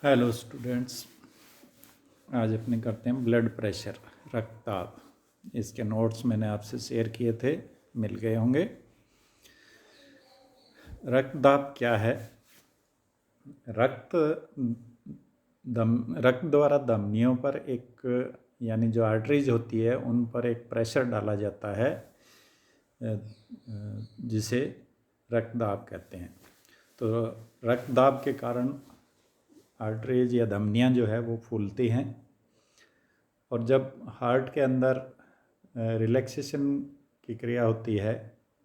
Hello students. आज अपने करते हैं ब्लड प्रेशर, रक्तदाब। इसके नोट्स मैंने आपसे शेयर किए थे, मिल गए होंगे। रक्तदाब क्या है? रक्त द्वारा धमनियों पर एक यानी जो आर्टरीज होती है उन पर एक प्रेशर डाला जाता है, जिसे रक्तदाब कहते हैं। तो रक्तदाब के कारण आर्टरीज या धमनियाँ जो है वो फूलती हैं, और जब हार्ट के अंदर रिलैक्सेशन की क्रिया होती है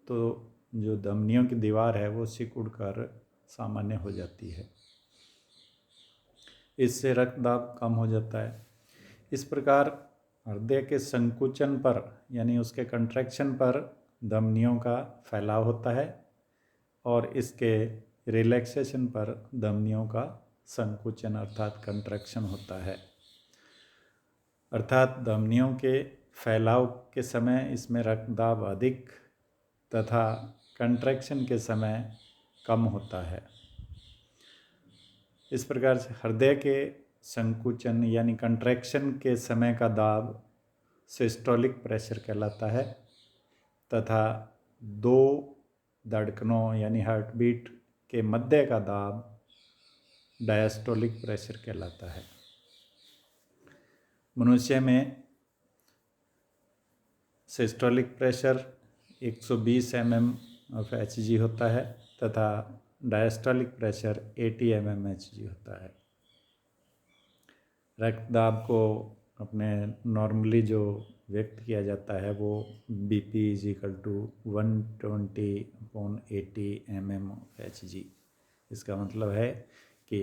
तो जो धमनियों की दीवार है वो सिकुड़ कर सामान्य हो जाती है। इससे रक्तदाब कम हो जाता है। इस प्रकार हृदय के संकुचन पर यानी उसके कंट्रैक्शन पर धमनियों का फैलाव होता है, और इसके रिलैक्सेशन पर धमनियों का संकुचन अर्थात कंट्रैक्शन होता है। अर्थात धमनियों के फैलाव के समय इसमें रक्तदाब अधिक तथा कंट्रैक्शन के समय कम होता है। इस प्रकार से हृदय के संकुचन यानी कंट्रैक्शन के समय का दाब सिस्टोलिक प्रेशर कहलाता है, तथा दो धड़कनों यानी हार्ट बीट के मध्य का दाब डायस्टोलिक प्रेशर कहलाता है। मनुष्य में सिस्टोलिक प्रेशर 120 mm/Hg होता है तथा डायस्टोलिक प्रेशर 80 mm/Hg होता है। रक्तदाब को अपने नॉर्मली जो व्यक्त किया जाता है वो BP = 120/80 mm/Hg। इसका मतलब है कि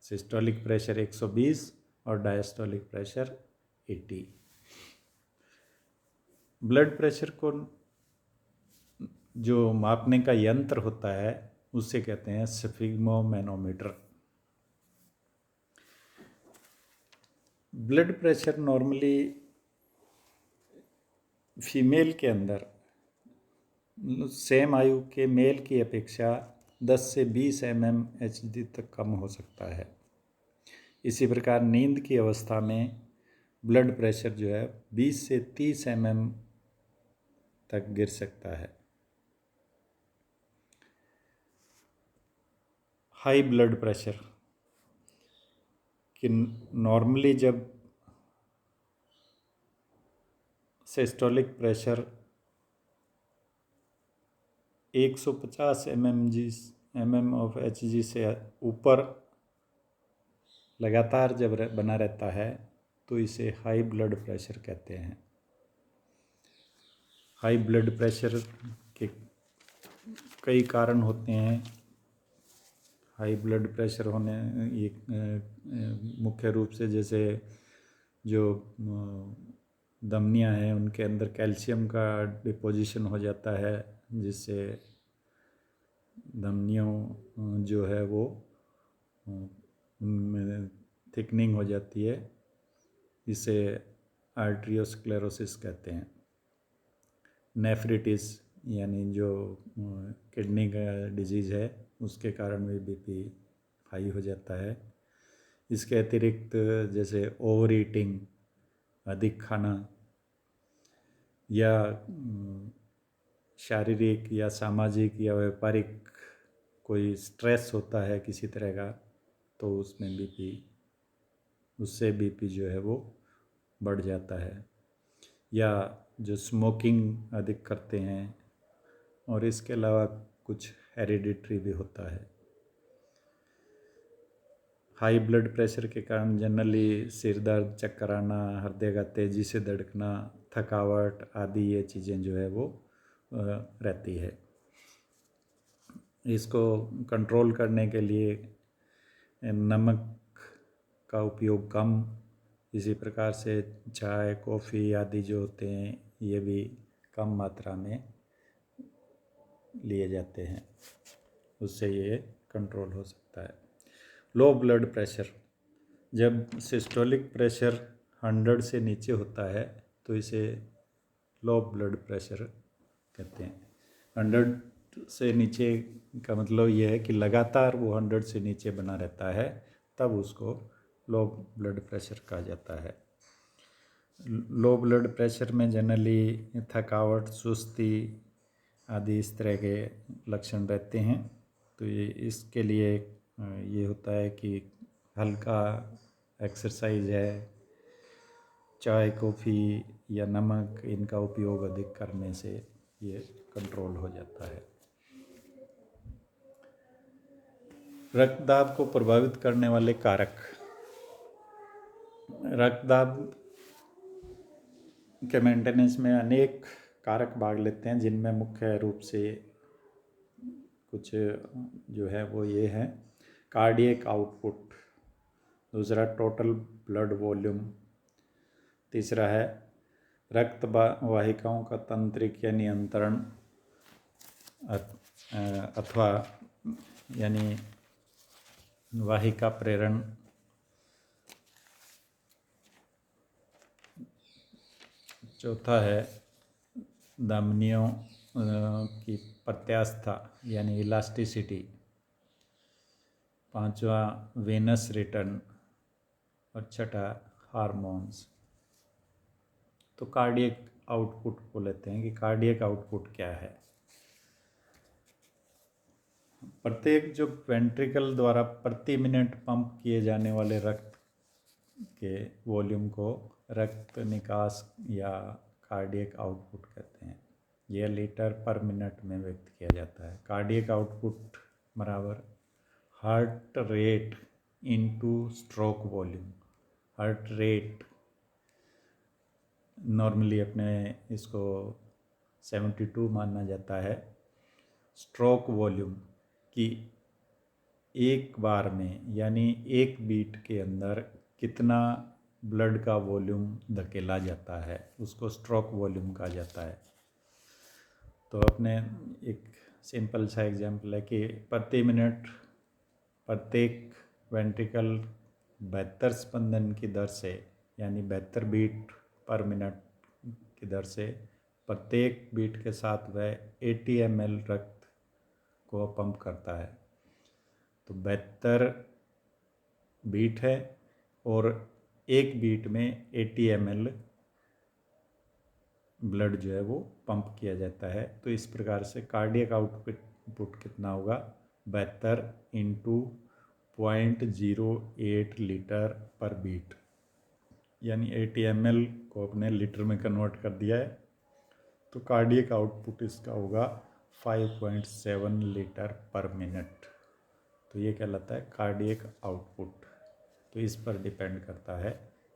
सिस्टोलिक प्रेशर 120 और डायस्टोलिक प्रेशर 80। ब्लड प्रेशर को जो मापने का यंत्र होता है उसे कहते हैं sphygmomanometer. Blood pressure normally female के अंदर सेम आयु के मेल की अपेक्षा 10 से 20 mm/Hg तक कम हो सकता है। इसी प्रकार नींद की अवस्था में ब्लड प्रेशर जो है 20 से 30 mm तक गिर सकता है। हाई ब्लड प्रेशर कि नॉर्मली जब सिस्टोलिक प्रेशर 150 mm/Hg से ऊपर लगातार जब बना रहता है तो इसे हाई ब्लड प्रेशर कहते हैं। हाई ब्लड प्रेशर के कई कारण होते हैं। हाई ब्लड प्रेशर होने मुख्य रूप से जैसे जो धमनियाँ हैं उनके अंदर कैल्शियम का डिपोजिशन हो जाता है, जिससे धमनियों जो है वो उनमें थिकनिंग हो जाती है। इसे आर्ट्रियोस्क्लेरोसिस कहते हैं। नेफ्रिटिस यानी जो किडनी का डिजीज़ है उसके कारण भी BP हाई हो जाता है। इसके अतिरिक्त जैसे ओवर ईटिंग, अधिक खाना, या शारीरिक या सामाजिक या व्यापारिक कोई स्ट्रेस होता है किसी तरह का, तो उसमें उससे BP जो है वो बढ़ जाता है। या जो स्मोकिंग अधिक करते हैं, और इसके अलावा कुछ हेरिडिटरी भी होता है। हाई ब्लड प्रेशर के कारण जनरली सिर दर्द, चक्कर आना, हृदय का तेज़ी से धड़कना, थकावट आदि ये चीज़ें जो है वो रहती है। इसको कंट्रोल करने के लिए नमक का उपयोग कम, इसी प्रकार से चाय, कॉफ़ी आदि जो होते हैं ये भी कम मात्रा में लिए जाते हैं, उससे ये कंट्रोल हो सकता है। लो ब्लड प्रेशर, जब सिस्टोलिक प्रेशर 100 से नीचे होता है तो इसे लो ब्लड प्रेशर कहते हैं। 100 से नीचे का मतलब ये है कि लगातार वो 100 से नीचे बना रहता है, तब उसको लो ब्लड प्रेशर कहा जाता है। लो ब्लड प्रेशर में जनरली थकावट, सुस्ती आदि इस तरह के लक्षण रहते हैं। तो ये इसके लिए ये होता है कि हल्का एक्सरसाइज है, चाय, कॉफ़ी या नमक इनका उपयोग अधिक करने से ये कंट्रोल हो जाता है। रक्तदाब को प्रभावित करने वाले कारक। रक्तदाब के मेंटेनेंस में अनेक कारक भाग लेते हैं, जिनमें मुख्य रूप से कुछ जो है वो ये है: कार्डियक आउटपुट, दूसरा टोटल ब्लड वॉल्यूम, तीसरा है रक्त वाहिकाओं का तंत्रिक या नियंत्रण अथवा यानी वाहिका प्रेरण, चौथा है धमनियों की प्रत्यास्थता यानी इलास्टिसिटी, पांचवा वेनस रिटर्न और छठा हार्मोन्स। तो कार्डियक आउटपुट को लेते हैं कि कार्डियक आउटपुट क्या है। प्रत्येक जो वेंट्रिकल द्वारा प्रति मिनट पंप किए जाने वाले रक्त के वॉल्यूम को रक्त निकास या कार्डियक आउटपुट कहते हैं। यह लीटर पर मिनट में व्यक्त किया जाता है। कार्डियक आउटपुट बराबर heart rate into stroke volume. Heart rate normally अपने इसको 72 माना जाता है। स्ट्रोक वॉल्यूम कि एक बार में यानी एक बीट के अंदर कितना ब्लड का वॉल्यूम धकेला जाता है, उसको स्ट्रोक वॉल्यूम कहा जाता है। तो अपने एक सिंपल सा एग्जांपल है कि प्रति मिनट प्रत्येक वेंट्रिकल 72 स्पंदन की दर से यानी 72 बीट पर मिनट की दर से प्रत्येक बीट के साथ वह 80 ml रक्त को पंप करता है। तो 72 बीट है और एक बीट में 80 ml ब्लड जो है वो पंप किया जाता है। तो इस प्रकार से कार्डियक आउटपुट कितना होगा? 72 इंटू 0.08 लीटर पर बीट, यानी 80 ml को अपने लीटर में कन्वर्ट कर दिया है। तो कार्डियक आउटपुट इसका होगा 5.7 लीटर पर मिनट। तो ये कहलाता है कार्डियक आउटपुट। तो इस पर डिपेंड करता है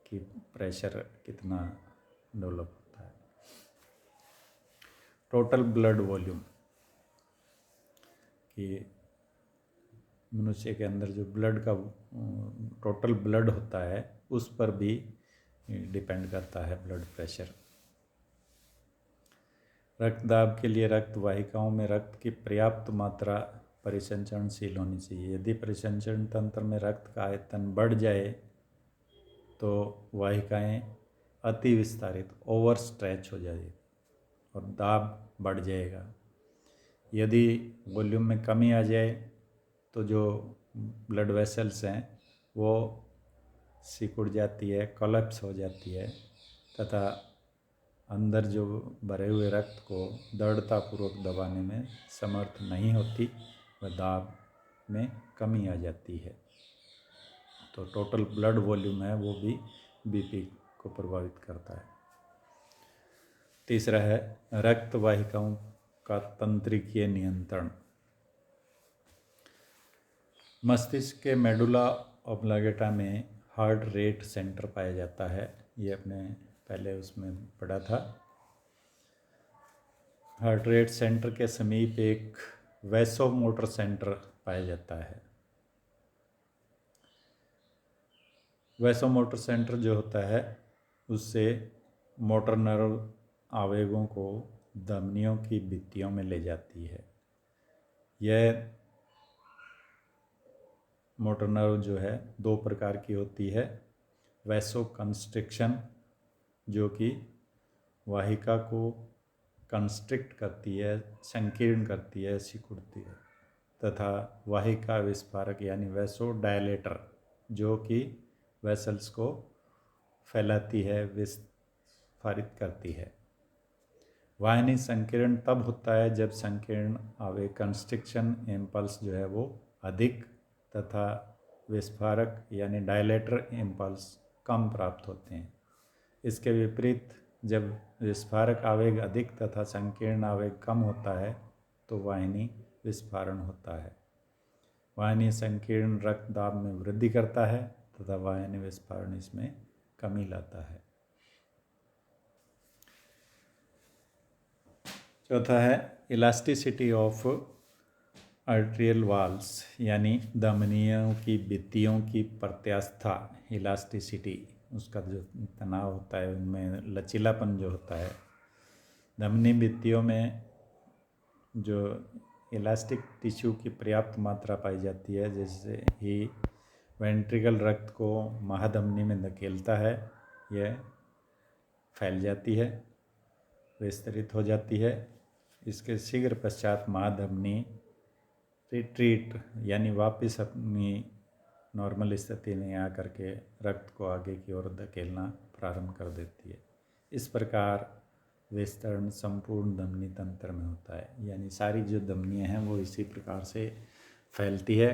कि प्रेशर कितना डेवलप होता है। टोटल ब्लड वॉल्यूम कि मनुष्य के अंदर जो ब्लड का टोटल ब्लड होता है उस पर भी डिपेंड करता है ब्लड प्रेशर। रक्तदाब के लिए रक्त वाहिकाओं में रक्त की पर्याप्त मात्रा परिसंचरणशील होनी चाहिए। यदि परिसंचरण तंत्र में रक्त का आयतन बढ़ जाए तो वाहिकाएं अति विस्तारित ओवर स्ट्रेच हो जाएगी और दाब बढ़ जाएगा। यदि वॉल्यूम में कमी आ जाए तो जो ब्लड वेसल्स हैं वो सिकुड़ जाती है, कोलैप्स हो जाती है तथा अंदर जो भरे हुए रक्त को दृढ़तापूर्वक दबाने में समर्थ नहीं होती, वह दाब में कमी आ जाती है। तो टोटल ब्लड वॉल्यूम है वो भी बीपी को प्रभावित करता है। तीसरा है रक्त वाहिकाओं का तंत्रिकीय नियंत्रण। मस्तिष्क के मेडुला ऑब्लांगेटा में हार्ट रेट सेंटर पाया जाता है। ये अपने पहले उसमें पढ़ा था। हार्ट रेट सेंटर के समीप एक वैसोमोटर सेंटर पाया जाता है। वैसोमोटर सेंटर जो होता है उससे मोटर नर्व आवेगों को धमनियों की भित्तियों में ले जाती है। यह मोटर नर्व जो है दो प्रकार की होती है। वैसो कंस्ट्रिक्शन जो कि वाहिका को कंस्ट्रिक्ट करती है, संकीर्ण करती है, सिकुड़ती है, तथा वाहिका विस्फारक यानी वैसो डायलेटर जो कि वेसल्स को फैलाती है, विस्फारित करती है। वाहिनी संकीर्ण तब होता है जब संकीर्ण आवेग कंस्ट्रिक्शन इम्पल्स जो है वो अधिक तथा विस्फारक यानी डायलेटर इम्पल्स कम प्राप्त होते हैं। इसके विपरीत जब विस्फारक आवेग अधिक तथा संकीर्ण आवेग कम होता है तो वाहिनी विस्फारण होता है। वाहिनी संकीर्ण रक्त दाब में वृद्धि करता है तथा वाहिनी विस्फारण इसमें कमी लाता है। चौथा है इलास्टिसिटी ऑफ आर्टेरियल वॉल्स, यानी धमनियों की भित्तियों की प्रत्यास्था। इलास्टिसिटी उसका जो तनाव होता है उनमें लचीलापन जो होता है। धमनी भित्तियों में जो इलास्टिक टिश्यू की पर्याप्त मात्रा पाई जाती है, जैसे ही वेंट्रिकल रक्त को महाधमनी में धकेलता है यह फैल जाती है, विस्तरित हो जाती है। इसके शीघ्र पश्चात महाधमनी रिट्रीट यानी वापस अपनी नॉर्मल स्थिति में आकर के रक्त को आगे की ओर धकेलना प्रारंभ कर देती है। इस प्रकार विस्तरण संपूर्ण धमनी तंत्र में होता है, यानी सारी जो धमनियाँ हैं वो इसी प्रकार से फैलती है,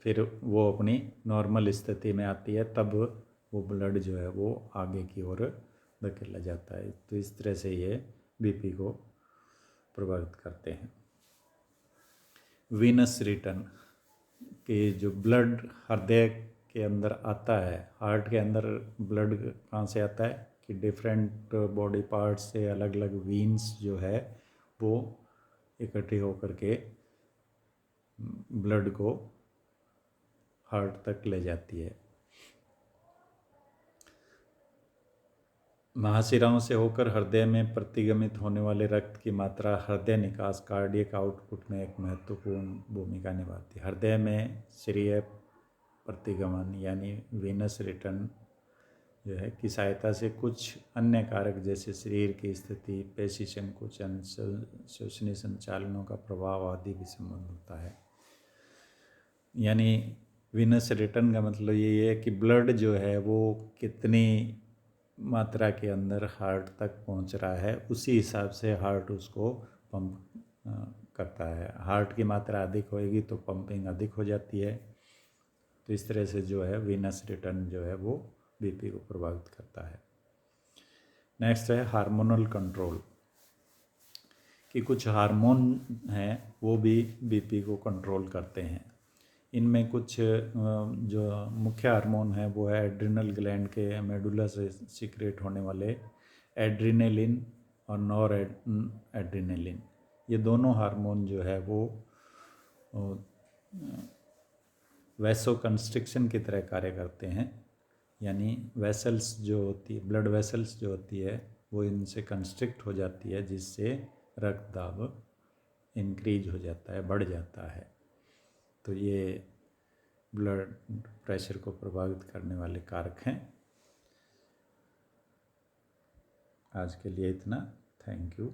फिर वो अपनी नॉर्मल स्थिति में आती है, तब वो ब्लड जो है वो आगे की ओर धकेला जाता है। तो इस तरह से ये बीपी को प्रभावित करते हैं। वीनस रिटर्न कि जो ब्लड हृदय के अंदर आता है, हार्ट के अंदर ब्लड कहाँ से आता है कि डिफरेंट बॉडी पार्ट्स से अलग अलग वीन्स जो है वो इकट्ठी होकर के ब्लड को हार्ट तक ले जाती है। महाशिराओं से होकर हृदय में प्रतिगमित होने वाले रक्त की मात्रा हृदय निकास कार्डियक आउटपुट में एक महत्वपूर्ण भूमिका निभाती है। हृदय में शिरीय प्रतिगमन यानी वीनस रिटर्न जो है की सहायता से कुछ अन्य कारक जैसे शरीर की स्थिति, पेशी संकुचन, श्वसनीय संचालनों का प्रभाव आदि भी संबंध होता है। यानी वीनस रिटर्न का मतलब ये है कि ब्लड जो है वो कितनी मात्रा के अंदर हार्ट तक पहुंच रहा है, उसी हिसाब से हार्ट उसको पंप करता है। हार्ट की मात्रा अधिक होएगी तो पंपिंग अधिक हो जाती है। तो इस तरह से जो है वीनस रिटर्न जो है वो बीपी को प्रभावित करता है। नेक्स्ट है हार्मोनल कंट्रोल कि कुछ हार्मोन हैं वो भी बीपी को कंट्रोल करते हैं। इनमें कुछ जो मुख्य हार्मोन है वो है एड्रिनल ग्लैंड के मेडुला से सीक्रेट होने वाले एड्रिनेलिन और नॉर एड्रिनेलिन। ये दोनों हार्मोन जो है वो वैसो कंस्ट्रिक्शन की तरह कार्य करते हैं, यानी वेसल्स जो होती है, ब्लड वेसल्स जो होती है वो इनसे कंस्ट्रिक्ट हो जाती है, जिससे रक्त दाब इंक्रीज हो जाता है, बढ़ जाता है। तो ये ब्लड प्रेशर को प्रभावित करने वाले कारक हैं। आज के लिए इतना। Thank you.